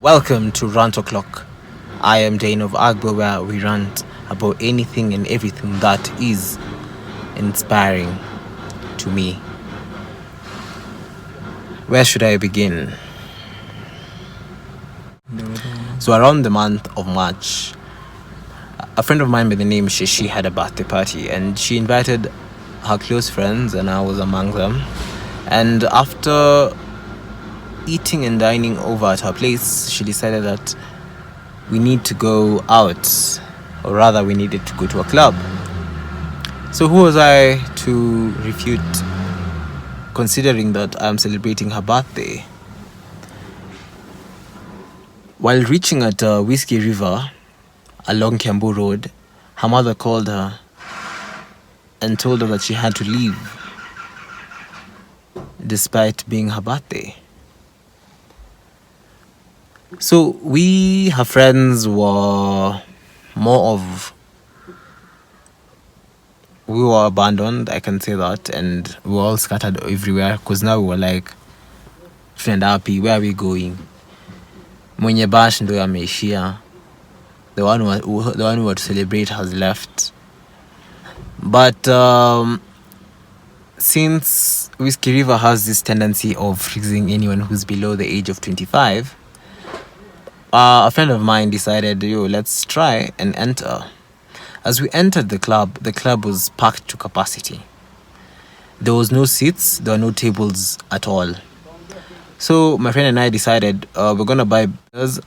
Welcome to Rant O'Clock. I am Dane of Agbo, where we rant about anything and everything that is inspiring to me. Where should I begin? So around the month of March, a friend of mine by the name Shishi had a birthday party, and she invited her close friends, and I was among them. And after eating and dining over at her place, she decided that we need to go out, or rather we needed to go to a club. So who was I to refute, considering that I'm celebrating her birthday? While reaching at Whiskey River along Kiambu Road, her mother called her and told her that she had to leave despite being her birthday. So we, her friends, we were abandoned, I can say that, and we were all scattered everywhere, because now we were like, friend happy, where are we going? Mwenye bash ndo yameishia. The one who were to celebrate has left. But since Whiskey River has this tendency of freezing anyone who's below the age of 25, a friend of mine decided, let's try and enter. As we entered the club was packed to capacity. There was no seats, there were no tables at all. So my friend and I decided we're gonna buy beers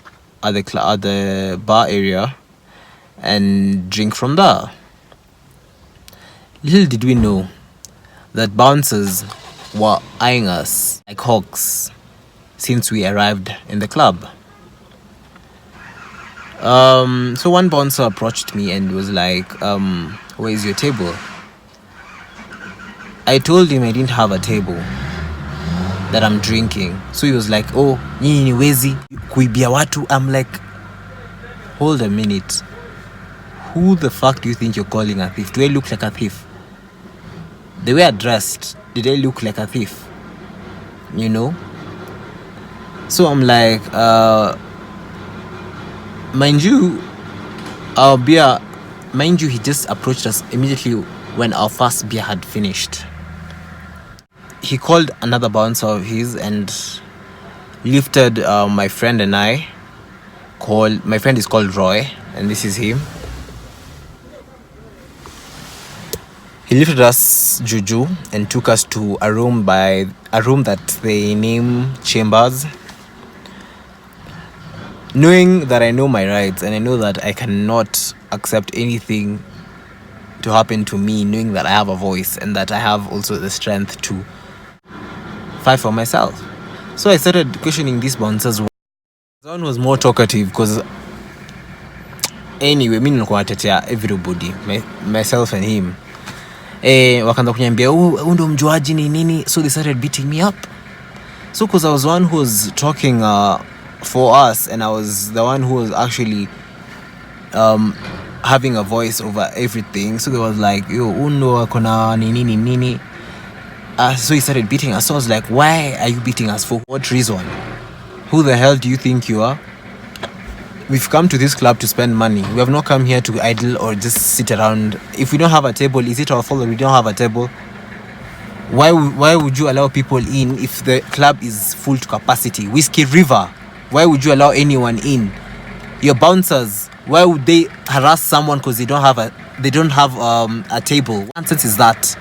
at the bar area and drink from there. Little did we know that bouncers were eyeing us like hawks since we arrived in the club. So one bouncer approached me and was like, where is your table? I told him I didn't have a table, that I'm drinking. So he was like, oh, nyinyi ni wezi kuibia watu. I'm like, hold a minute. Who the fuck do you think you're calling a thief? Do I look like a thief? The way I dressed, did I look like a thief? So I'm like, mind you, he just approached us immediately when our first beer had finished. He called another bouncer of his and lifted my friend and I. My friend is called Roy, and this is him. He lifted us juju and took us to a room that they name Chambers. Knowing that I know my rights and I know that I cannot accept anything to happen to me, knowing that I have a voice and that I have also the strength to fight for myself. So I started questioning these bouncers. One was more talkative because anyway, mimi nilikuwa natetea everybody, myself and him. Wakaanza kuniambia ndo mjuaji ni nini, so they started beating me up. So because I was one who was talking for us, and I was the one who was actually having a voice over everything. So they was like, undo akona nini. So he started beating us. So I was like, why are you beating us? For what reason? Who the hell do you think you are? We've come to this club to spend money. We have not come here to idle or just sit around. If we don't have a table, is it our fault that we don't have a table? Why would you allow people in if the club is full to capacity? Whiskey River, why would you allow anyone in? Your bouncers, why would they harass someone because they don't have a table? What nonsense is that?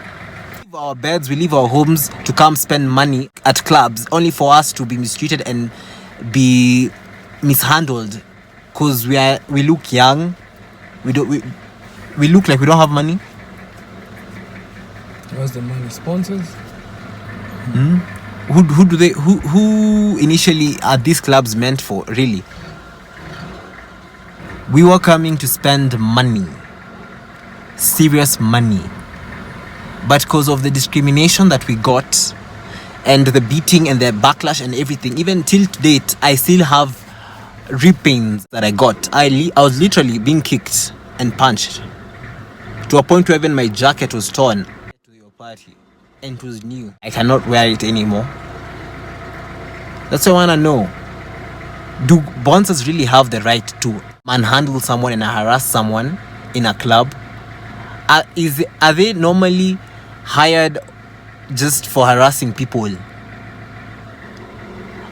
We leave our beds, we leave our homes to come spend money at clubs only for us to be mistreated and be mishandled because we look young. We look like we don't have money. Where's the money? Sponsors? Who initially are these clubs meant for, really? We were coming to spend money, serious money, but because of the discrimination that we got and the beating and the backlash and everything, even till date I still have rib pains that I got. I was literally being kicked and punched to a point where even my jacket was torn to your party and it was new. I cannot wear it anymore. That's what I want to know. Do bouncers really have the right to manhandle someone and harass someone in a club? Are they normally hired just for harassing people?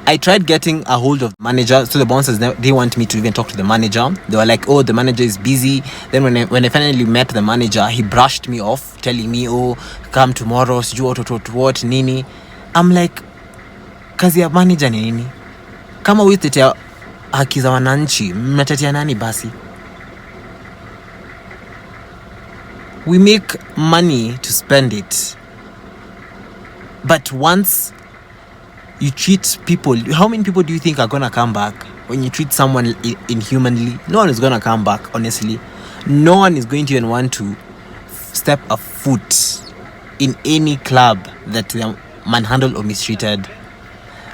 I tried getting a hold of the manager, so the bouncers, they want me to even talk to the manager. They were like, oh, the manager is busy. Then when I finally met the manager, he brushed me off, telling me, oh, come tomorrow, sijui what, nini. I'm like, kazi ya manager ni nini? Kama witetea haki za wananchi, mnatetea nani basi? We make money to spend it. But once you treat people, how many people do you think are gonna come back when you treat someone inhumanly? No one is gonna come back, honestly. No one is going to even want to step a foot in any club that they are manhandled or mistreated.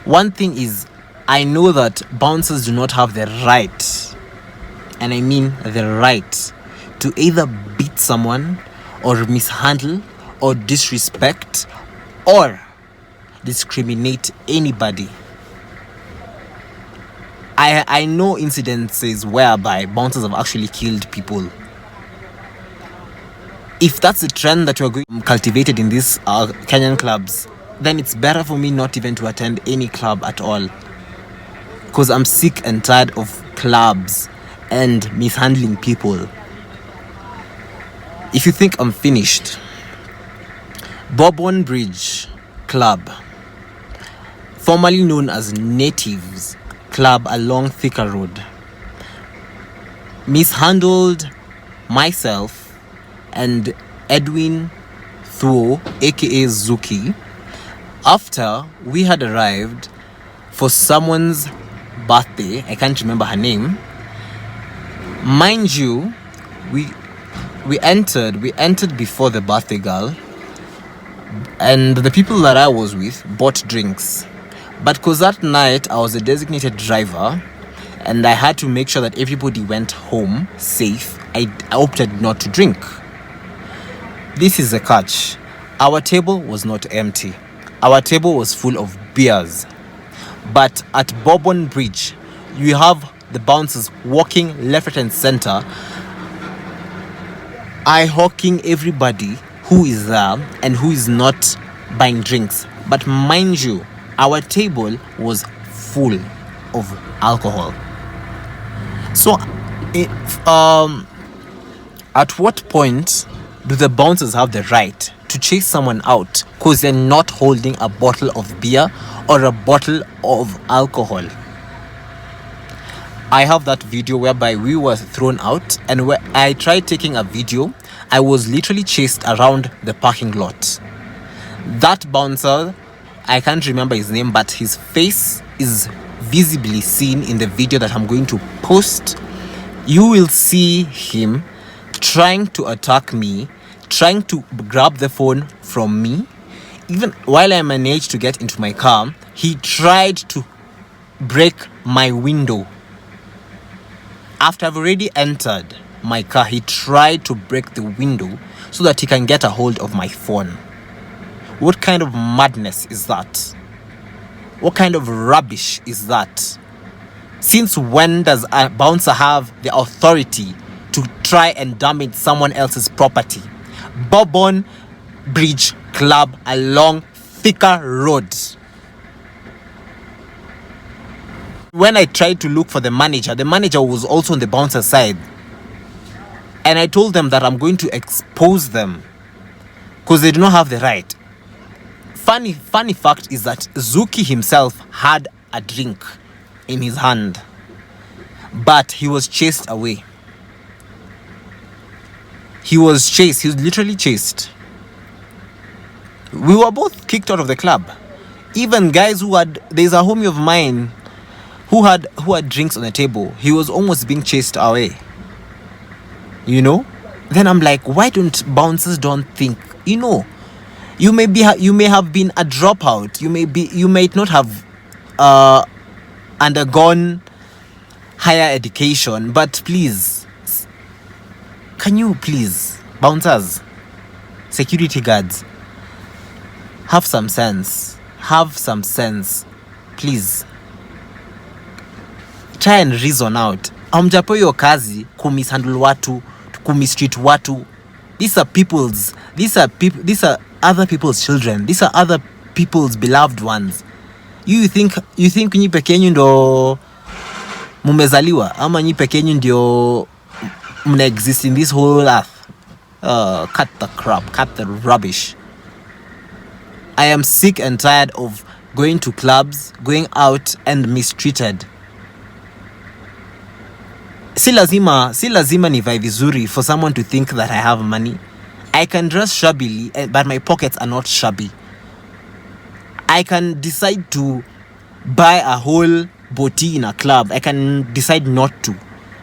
One thing is, I know that bouncers do not have the right, and I mean the right, to either beat someone or mishandle or disrespect or discriminate anybody. I know incidences whereby bouncers have actually killed people. If that's a trend that we're going cultivated in these Kenyan clubs, then it's better for me not even to attend any club at all. Because I'm sick and tired of clubs and mishandling people. If you think I'm finished, Bourbon Bridge Club, formerly known as Natives Club along Thika Road, mishandled myself and Edwin Thuo, aka Zuki, after we had arrived for someone's birthday. I can't remember her name. Mind you, we entered before the birthday girl, and the people that I was with bought drinks. But because that night I was a designated driver and I had to make sure that everybody went home safe, I opted not to drink. This is the catch. Our table was not empty. Our table was full of beers. But at Bourbon Bridge, you have the bouncers walking left, right, and center, eye-hawking everybody who is there and who is not buying drinks. But mind you, our table was full of alcohol. So, at what point do the bouncers have the right to chase someone out because they're not holding a bottle of beer or a bottle of alcohol? I have that video whereby we were thrown out, and where I tried taking a video, I was literally chased around the parking lot. That bouncer, I can't remember his name, but his face is visibly seen in the video that I'm going to post. You will see him trying to attack me, trying to grab the phone from me. Even while I managed to get into my car, he tried to break my window. After I've already entered my car, he tried to break the window so that he can get a hold of my phone. What kind of madness is that? What kind of rubbish is that? Since when does a bouncer have the authority to try and damage someone else's property? Bourbon Bridge Club along Thika Road. When I tried to look for the manager was also on the bouncer side. And I told them that I'm going to expose them because they do not have the right. Funny fact is that Zuki himself had a drink in his hand, but he was chased away. He was literally chased. We were both kicked out of the club. Even guys there's a homie of mine who had drinks on the table. He was almost being chased away. You know? Then I'm like, why don't bouncers think? You know, you may have been a dropout. You might not have undergone higher education, but please, can you please, bouncers, security guards, have some sense, please. try and reason out. Amjapo hiyo kazi kumishandle watu, kumistreat watu. These are other people's children. These are other people's beloved ones. You think nyi peke yenu ndo mumezaliwa ama nyi peke yenu ndio mna exist in this whole earth? Cut the crap, cut the rubbish. I am sick and tired of going to clubs, going out and mistreated. Si lazima nivae vizuri for someone to think that I have money. I can dress shabbily, but my pockets are not shabby. I can decide to buy a whole boti in a club. I can decide not to.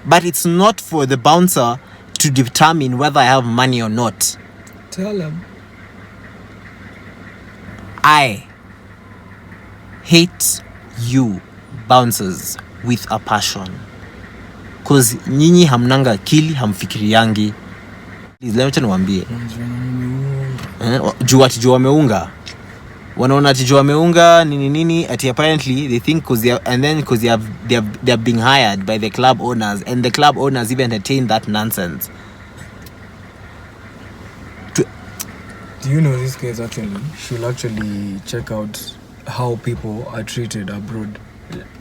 But it's not for the bouncer to determine whether I have money or not. Tell him. I hate you bouncers with a passion. Cause nyinyi hamnanga akili, hamfikiriangi. Please, niwaambie. Juu wameunga. Wanaona ati juu wameunga nini ati apparently they think cause they are being hired by the club owners, and the club owners even entertain that nonsense. Do you know this case she'll actually check out how people are treated abroad.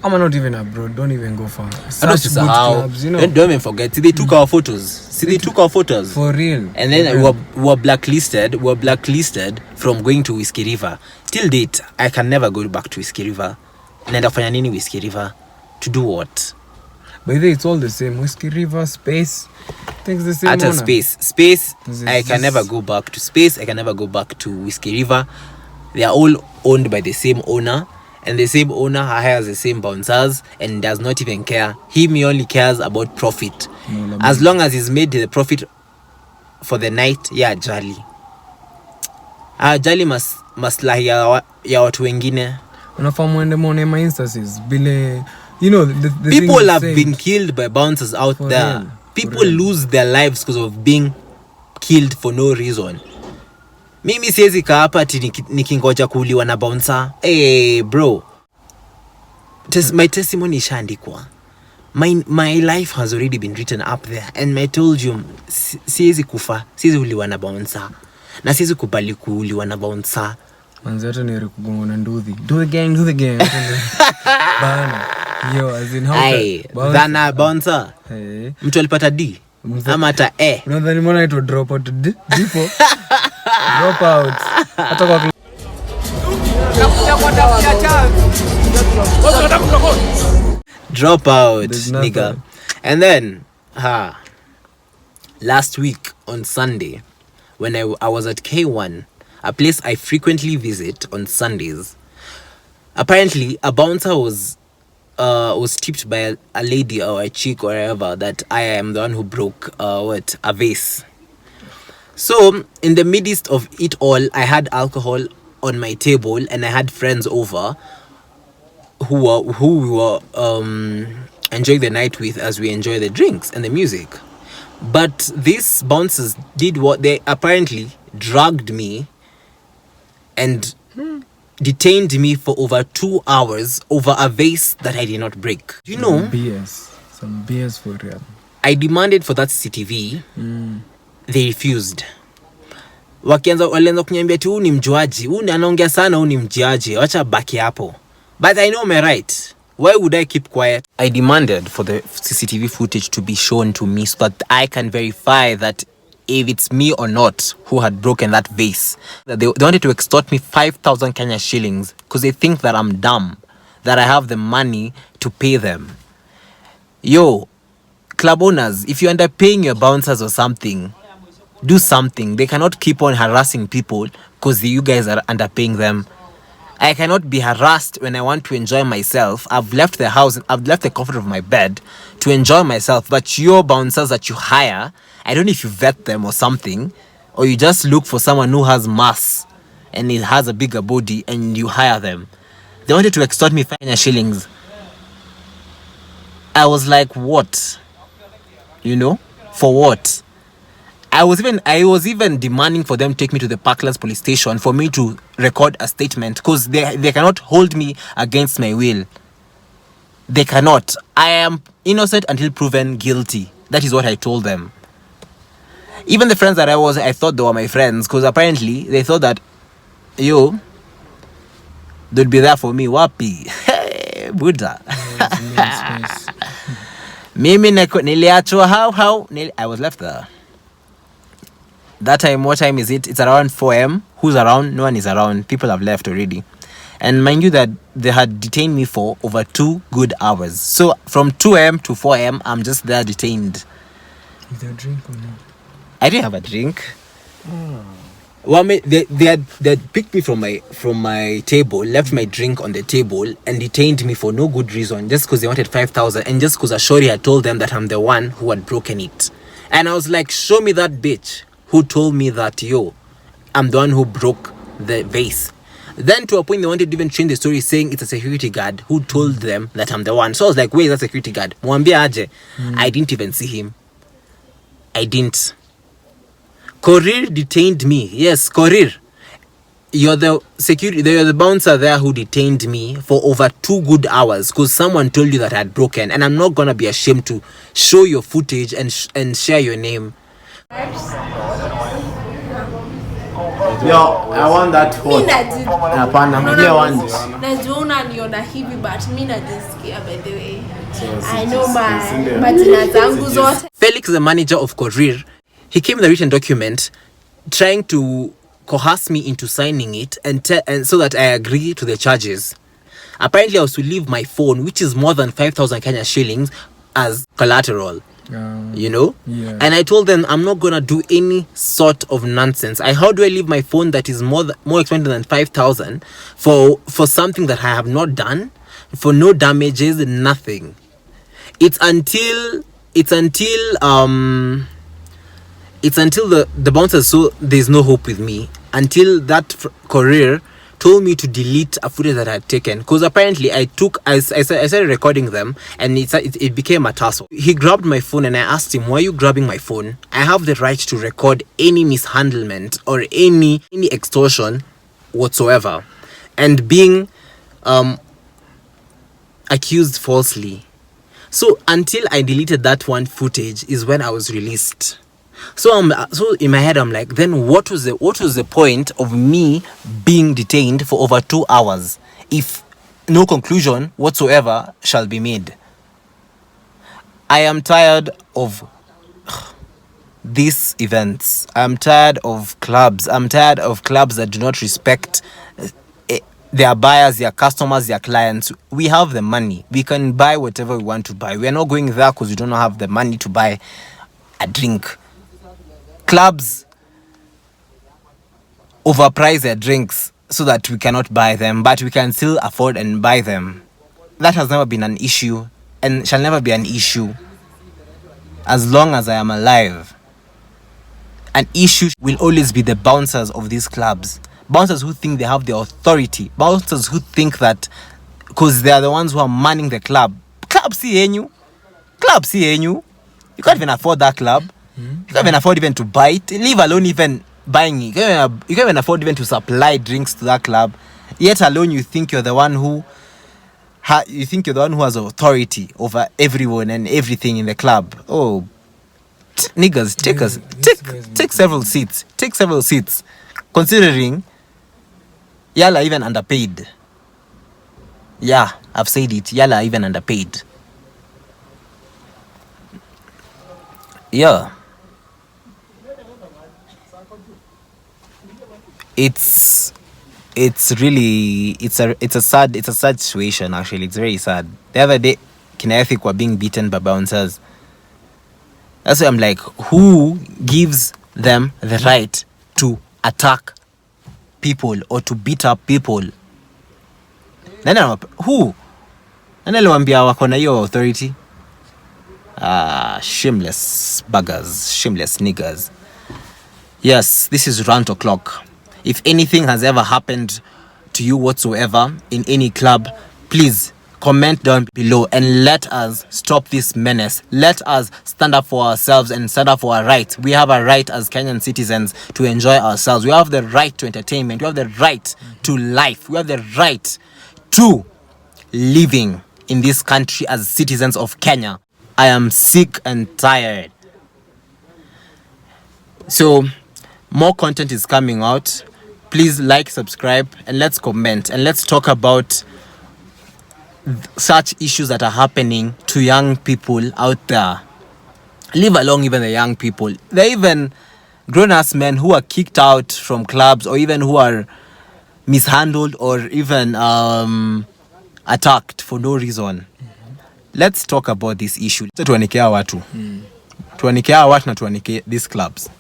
I'm not even abroad, don't even go far. Such good clubs, you know. Don't even forget. See, they took our photos. For real. And then we were blacklisted. From going to Whiskey River. Till date, I can never go back to Whiskey River. Nenda fanya nini Whiskey River? To do what? By the way, it's all the same. Whiskey River, Space. Things the same. At a Space. I can never go back to Space. I can never go back to Whiskey River. They are all owned by the same owner. And the same owner hires the same bouncers and does not even care. He only cares about profit. As long as he's made the profit for the night, yeah, jali. Jali maslahi ya watu wengine. Unafahamu ende mwone my instances bile, you know, the people have been killed by bouncers out there. People lose their lives because of being killed for no reason. Mimi siwezi kaa hapa ati nikingoja kuuliwa na bouncer. Bro. My testimony ishaandikwa. My life has already been written up there. And I told you, siwezi kufa, siwezi uliwa na bouncer. Na siwezi kubali kuuliwa na bouncer. Manzi hata ni kugonga na nduthi. Do the gang. Bana. Yo, as in how Dhana bouncer. Mtu alipata D. Ama hata Unadhani mbona ito drop out dipo? Drop out. Hata kwa drop out, nigga. And then last week on Sunday, when I was at K1, a place I frequently visit on Sundays, apparently a bouncer was tipped by a lady or a chick or whatever that I am the one who broke a vase. So in the midst of it all, I had alcohol on my table and I had friends over who we were enjoying the night with as we enjoy the drinks and the music. But these bouncers did what they apparently dragged me and detained me for over 2 hours over a vase that I did not break. Do you know? Some BS for real. I demanded for that CCTV. They refused. Walianza kuniambia tu ni mjuaji, anaongea sana, ni mjiaji, acha baki hapo. But I know my right. Why would I keep quiet? I demanded for the CCTV footage to be shown to me so that I can verify that if it's me or not who had broken that vase. They wanted to extort me 5,000 Kenya shillings because they think that I'm dumb, that I have the money to pay them. Yo, club owners, if you end up paying your bouncers or something, do something. They cannot keep on harassing people because you guys are underpaying them. I cannot be harassed when I want to enjoy myself. I've left the house, I've left the comfort of my bed to enjoy myself. But your bouncers that you hire, I don't know if you vet them or something, or you just look for someone who has mass and it has a bigger body and you hire them. They wanted to extort me 5 shillings. I was like, what? You know? For what? I was even demanding for them to take me to the Parklands police station for me to record a statement because they cannot hold me against my will. They cannot. I am innocent until proven guilty. That is what I told them. Even the friends that I thought they were my friends, because apparently they thought that, yo, they'd be there for me. Wapi. Hey, Buddha. Mimi niliachwa how I was left there. That time, what time is it? It's around 4 a.m. Who's around? No one is around. People have left already. And mind you that they had detained me for over 2 good hours. So from 2 a.m. to 4 a.m., I'm just there detained. With a drink or not? I didn't have a drink. Well, they had picked me from my table, left my drink on the table, and detained me for no good reason, just because they wanted 5,000, and just because Ashori had told them that I'm the one who had broken it. And I was like, show me that bitch who told me that, yo, I'm the one who broke the vase. Then to a point they wanted to even change the story, saying it's a security guard who told them that I'm the one. So I was like, where is that security guard? Mwambia aje. I didn't even see him. I didn't. Korir detained me. Yes, Korir. You're the bouncer there who detained me for over 2 good hours because someone told you that I had broken, and I'm not gonna be ashamed to show your footage and share your name. Yo, I want that phone. Hapana, mimi want. Najua unaniona hivi but mimi najisikia by the way. I know my majina zangu zote. Felix, the manager of Korir, he came with a written document trying to coerce me into signing it and so that I agree to the charges. Apparently I was to leave my phone, which is more than 5,000 Kenya shillings, as collateral. You know? Yeah. And I told them I'm not gonna do any sort of nonsense. How do I leave my phone that is more expensive than 5,000 for something that I have not done, for no damages, nothing. It's until the bouncers saw there's no hope with me, until that courier told me to delete a footage that I had taken, because apparently I started recording them and it became a tussle. He grabbed my phone and I asked him, why are you grabbing my phone? I have the right to record any mishandlement or any extortion whatsoever, and being accused falsely. So until I deleted that one footage is when I was released. So in my head I'm like, then what was the point of me being detained for over 2 hours if no conclusion whatsoever shall be made? I am tired of these events. I'm tired of clubs. I'm tired of clubs that do not respect their buyers, their customers, their clients. We have the money. We can buy whatever we want to buy. We are not going there because we don't have the money to buy a drink. Clubs overprice their drinks so that we cannot buy them, but we can still afford and buy them. That has never been an issue and shall never be an issue as long as I am alive. An issue will always be the bouncers of these clubs. Bouncers who think they have the authority. Bouncers who think that because they are the ones who are manning the club. Club see you. Club see you. You can't even afford that club. You can't even afford even to buy it. Leave alone even buying it. You can't even afford even to supply drinks to that club. Yet alone you think you're the one who has authority over everyone and everything in the club. Oh, niggas, take several seats. Take several seats. Considering y'all are even underpaid. Yeah, I've said it. Y'all are even underpaid. Yeah. It's a sad situation actually. It's very sad. The other day, Kinethic were being beaten by bouncers. That's why I'm like, who gives them the right to attack people or to beat up people? Who? Nani aliwaambia wako na hiyo authority? Shameless buggers, shameless niggers. Yes, this is Rant O'Clock. If anything has ever happened to you whatsoever in any club, please comment down below and let us stop this menace. Let us stand up for ourselves and stand up for our rights. We have a right as Kenyan citizens to enjoy ourselves. We have the right to entertainment. We have the right to life. We have the right to living. in this country as citizens of Kenya. I am sick and tired. So more content is coming out. Please like, subscribe, and let's comment, and let's talk about such issues that are happening to young people out there. Leave alone even the young people. There are even grown-ass men who are kicked out from clubs, or even who are mishandled, or even attacked for no reason. Let's talk about this issue. Tuanike hawa watu. Tuanike hawa watu na tuanike these clubs.